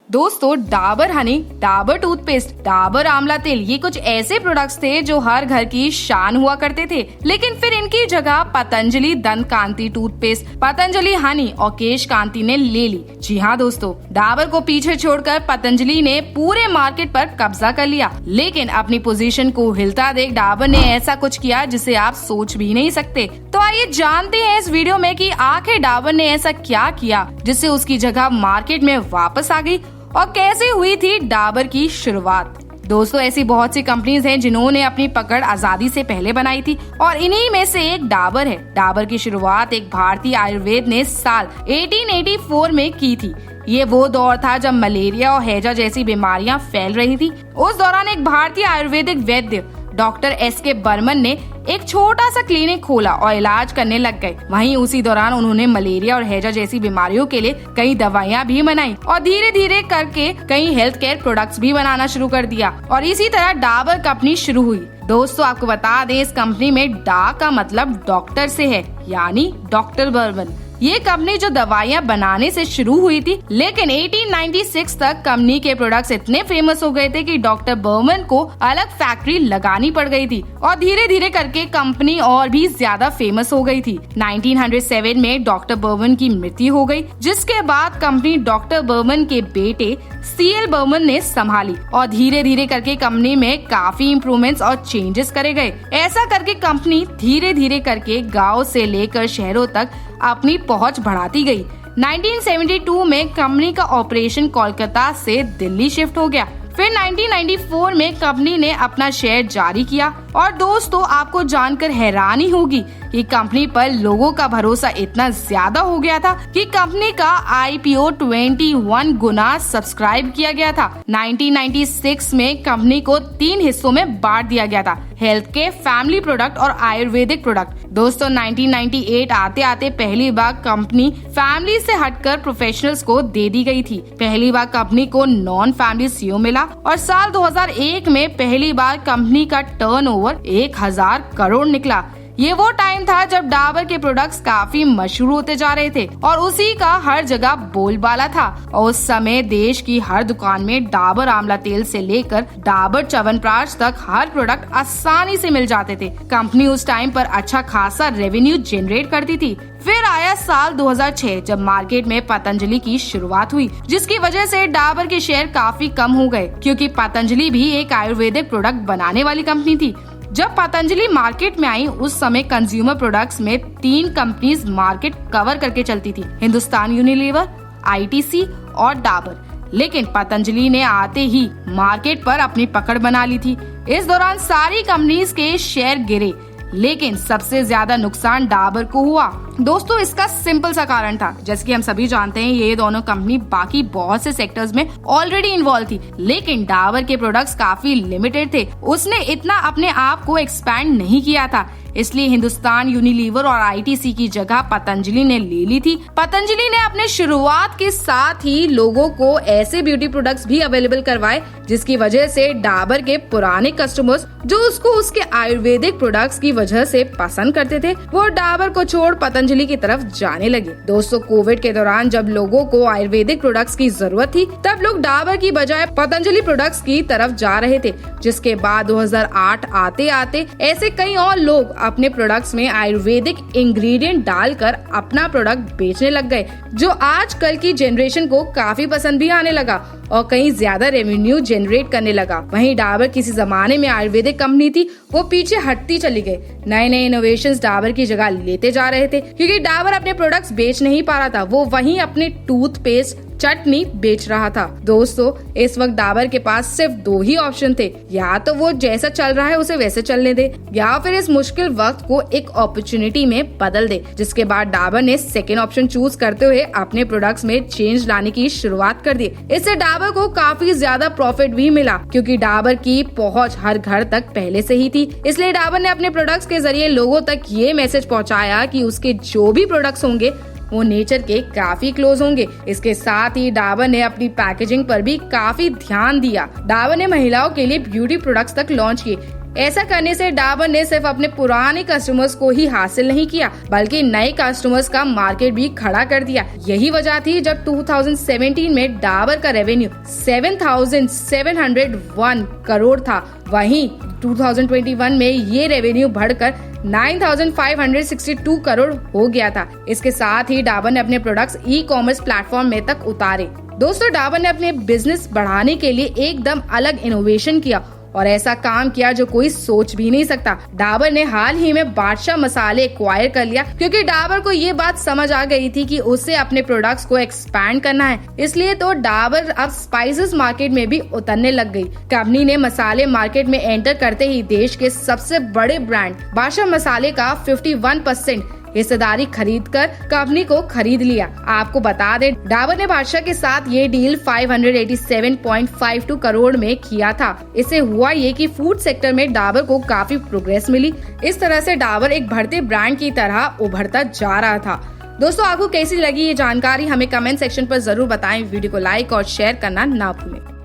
दोस्तों डाबर हनी, डाबर टूथपेस्ट, डाबर आंवला तेल ये कुछ ऐसे प्रोडक्ट्स थे जो हर घर की शान हुआ करते थे। लेकिन फिर इनकी जगह पतंजलि दंत कांति टूथपेस्ट, पतंजलि हनी और केश कांति ने ले ली। जी हाँ दोस्तों, डाबर को पीछे छोड़कर पतंजलि ने पूरे मार्केट पर कब्जा कर लिया। लेकिन अपनी पोजीशन को हिलता देख डाबर ने ऐसा कुछ किया जिसे आप सोच भी नहीं सकते। तो आइए जानते हैं इस वीडियो में कि आखिर डाबर ने ऐसा क्या किया जिससे उसकी जगह मार्केट में वापस आ गई और कैसे हुई थी डाबर की शुरुआत। दोस्तों ऐसी बहुत सी कंपनीज हैं जिन्होंने अपनी पकड़ आजादी से पहले बनाई थी और इन्हीं में से एक डाबर है। डाबर की शुरुआत एक भारतीय आयुर्वेद ने साल 1884 में की थी। ये वो दौर था जब मलेरिया और हैजा जैसी बीमारियां फैल रही थी। उस दौरान एक भारतीय आयुर्वेदिक वैद्य डॉक्टर एस.के. बर्मन ने एक छोटा सा क्लिनिक खोला और इलाज करने लग गए। वहीं उसी दौरान उन्होंने मलेरिया और हैजा जैसी बीमारियों के लिए कई दवाइयां भी बनाई और धीरे धीरे करके कई हेल्थ केयर प्रोडक्ट्स भी बनाना शुरू कर दिया और इसी तरह डाबर कंपनी शुरू हुई। दोस्तों आपको बता दें, इस कंपनी में डा का मतलब डॉक्टर से है, यानी डॉक्टर बर्मन। ये कंपनी जो दवाइयां बनाने से शुरू हुई थी, लेकिन 1896 तक कंपनी के प्रोडक्ट्स इतने फेमस हो गए थे कि डॉक्टर बर्मन को अलग फैक्ट्री लगानी पड़ गई थी और धीरे धीरे करके कंपनी और भी ज्यादा फेमस हो गई थी। 1907 में डॉक्टर बर्मन की मृत्यु हो गई, जिसके बाद कंपनी डॉक्टर बर्मन के बेटे C.L. बर्मन ने संभाली और धीरे धीरे करके कंपनी में काफी इम्प्रूवमेंट्स और चेंजेस करे गए। ऐसा करके कंपनी धीरे धीरे करके गाँव से लेकर शहरों तक अपनी पहुंच बढ़ाती गई। 1972 में कंपनी का ऑपरेशन कोलकाता से दिल्ली शिफ्ट हो गया। फिर 1994 में कंपनी ने अपना शेयर जारी किया और दोस्तों आपको जानकर हैरानी होगी कि कंपनी पर लोगों का भरोसा इतना ज्यादा हो गया था कि कंपनी का IPO 21 गुना सब्सक्राइब किया गया था। 1996 में कंपनी को 3 हिस्सों में बांट दिया गया था, हेल्थ केयर, फैमिली प्रोडक्ट और आयुर्वेदिक प्रोडक्ट। दोस्तों 1998 आते आते पहली बार कंपनी फैमिली से हटकर प्रोफेशनल्स को दे दी गई थी। पहली बार कंपनी को नॉन फैमिली CEO मिला और साल 2001 में पहली बार कंपनी का टर्नओवर 1000 करोड़ निकला। ये वो टाइम था जब डाबर के प्रोडक्ट्स काफी मशहूर होते जा रहे थे और उसी का हर जगह बोलबाला था। और उस समय देश की हर दुकान में डाबर आंवला तेल से लेकर डाबर च्यवनप्राश तक हर प्रोडक्ट आसानी से मिल जाते थे। कंपनी उस टाइम पर अच्छा खासा रेवेन्यू जनरेट करती थी। फिर आया साल 2006 जब मार्केट में पतंजलि की शुरुआत हुई, जिसकी वजह से डाबर के शेयर काफी कम हो गए, क्योंकि पतंजलि भी एक आयुर्वेदिक प्रोडक्ट बनाने वाली कंपनी थी। जब पतंजलि मार्केट में आई उस समय कंज्यूमर प्रोडक्ट्स में 3 कंपनीज मार्केट कवर करके चलती थी, हिंदुस्तान यूनिलीवर, ITC और डाबर। लेकिन पतंजलि ने आते ही मार्केट पर अपनी पकड़ बना ली थी। इस दौरान सारी कंपनीज के शेयर गिरे, लेकिन सबसे ज्यादा नुकसान डाबर को हुआ। दोस्तों इसका सिंपल सा कारण था, जैसे कि हम सभी जानते हैं ये दोनों कंपनी बाकी बहुत से सेक्टर्स में ऑलरेडी इन्वॉल्व थी, लेकिन डाबर के प्रोडक्ट्स काफी लिमिटेड थे। उसने इतना अपने आप को एक्सपैंड नहीं किया था, इसलिए हिंदुस्तान यूनिलीवर और ITC की जगह पतंजलि ने ले ली थी। पतंजलि ने अपने शुरुआत के साथ ही लोगों को ऐसे ब्यूटी प्रोडक्ट्स भी अवेलेबल करवाए जिसकी वजह से डाबर के पुराने कस्टमर्स जो उसको उसके आयुर्वेदिक प्रोडक्ट्स की वजह से पसंद करते थे, वो डाबर को छोड़ पतंजलि की तरफ जाने लगे। दोस्तों कोविड के दौरान जब लोगों को आयुर्वेदिक प्रोडक्ट्स की जरूरत थी, तब लोग डाबर की बजाय पतंजलि प्रोडक्ट्स की तरफ जा रहे थे, जिसके बाद 2008 आते आते ऐसे कई और लोग अपने प्रोडक्ट्स में आयुर्वेदिक इंग्रेडिएंट डालकर अपना प्रोडक्ट बेचने लग गए, जो आजकल की जनरेशन को काफी पसंद भी आने लगा और कहीं ज्यादा रेवेन्यू जनरेट करने लगा। वहीं डाबर किसी जमाने में आयुर्वेदिक कंपनी थी, वो पीछे हटती चली गई। नए नए इनोवेशंस डाबर की जगह लेते जा रहे थे, क्योंकि डाबर अपने प्रोडक्ट्स बेच नहीं पा रहा था, वो वहीं अपने टूथपेस्ट, चटनी बेच रहा था। दोस्तों इस वक्त डाबर के पास सिर्फ 2 ही ऑप्शन थे, या तो वो जैसा चल रहा है उसे वैसे चलने दे, या फिर इस मुश्किल वक्त को एक अपॉर्चुनिटी में बदल दे। जिसके बाद डाबर ने सेकेंड ऑप्शन चूज करते हुए अपने प्रोडक्ट्स में चेंज लाने की शुरुआत कर दी। इससे डाबर को काफी ज्यादा प्रॉफिट भी मिला, क्योंकि डाबर की पहुंच हर घर तक पहले से ही थी। इसलिए डाबर ने अपने प्रोडक्ट्स के जरिए लोगों तक ये मैसेज पहुंचाया कि उसके जो भी प्रोडक्ट्स होंगे वो नेचर के काफी क्लोज होंगे। इसके साथ ही डाबर ने अपनी पैकेजिंग पर भी काफी ध्यान दिया। डाबर ने महिलाओं के लिए ब्यूटी प्रोडक्ट्स तक लॉन्च किए, ऐसा करने से डाबर ने सिर्फ अपने पुराने कस्टमर्स को ही हासिल नहीं किया बल्कि नए कस्टमर्स का मार्केट भी खड़ा कर दिया। यही वजह थी जब 2017 में डाबर का रेवेन्यू 7,701 करोड़ था, वहीं 2021 में ये रेवेन्यू बढ़कर 9,562 करोड़ हो गया था। इसके साथ ही डाबर ने अपने प्रोडक्ट्स ई-कॉमर्स प्लेटफॉर्म में तक उतारे। दोस्तों, डाबर ने अपने बिजनेस बढ़ाने के लिए एकदम अलग इनोवेशन किया और ऐसा काम किया जो कोई सोच भी नहीं सकता। डाबर ने हाल ही में बादशाह मसाले एक्वायर कर लिया क्योंकि डाबर को ये बात समझ आ गई थी कि उसे अपने प्रोडक्ट्स को एक्सपैंड करना है। इसलिए तो डाबर अब स्पाइसेस मार्केट में भी उतरने लग गई। कंपनी ने मसाले मार्केट में एंटर करते ही देश के सबसे बड़े ब्रांड बादशाह मसाले का 51% हिस्सेदारी खरीदकर कंपनी को खरीद लिया। आपको बता दें, डाबर ने बादशाह के साथ ये डील 587.52 करोड़ में किया था। इससे हुआ ये कि फूड सेक्टर में डाबर को काफी प्रोग्रेस मिली। इस तरह से डाबर एक बढ़ते ब्रांड की तरह उभरता जा रहा था। दोस्तों, आपको कैसी लगी ये जानकारी हमें कमेंट सेक्शन पर जरूर बताएं। वीडियो को लाइक और शेयर करना ना भूलें।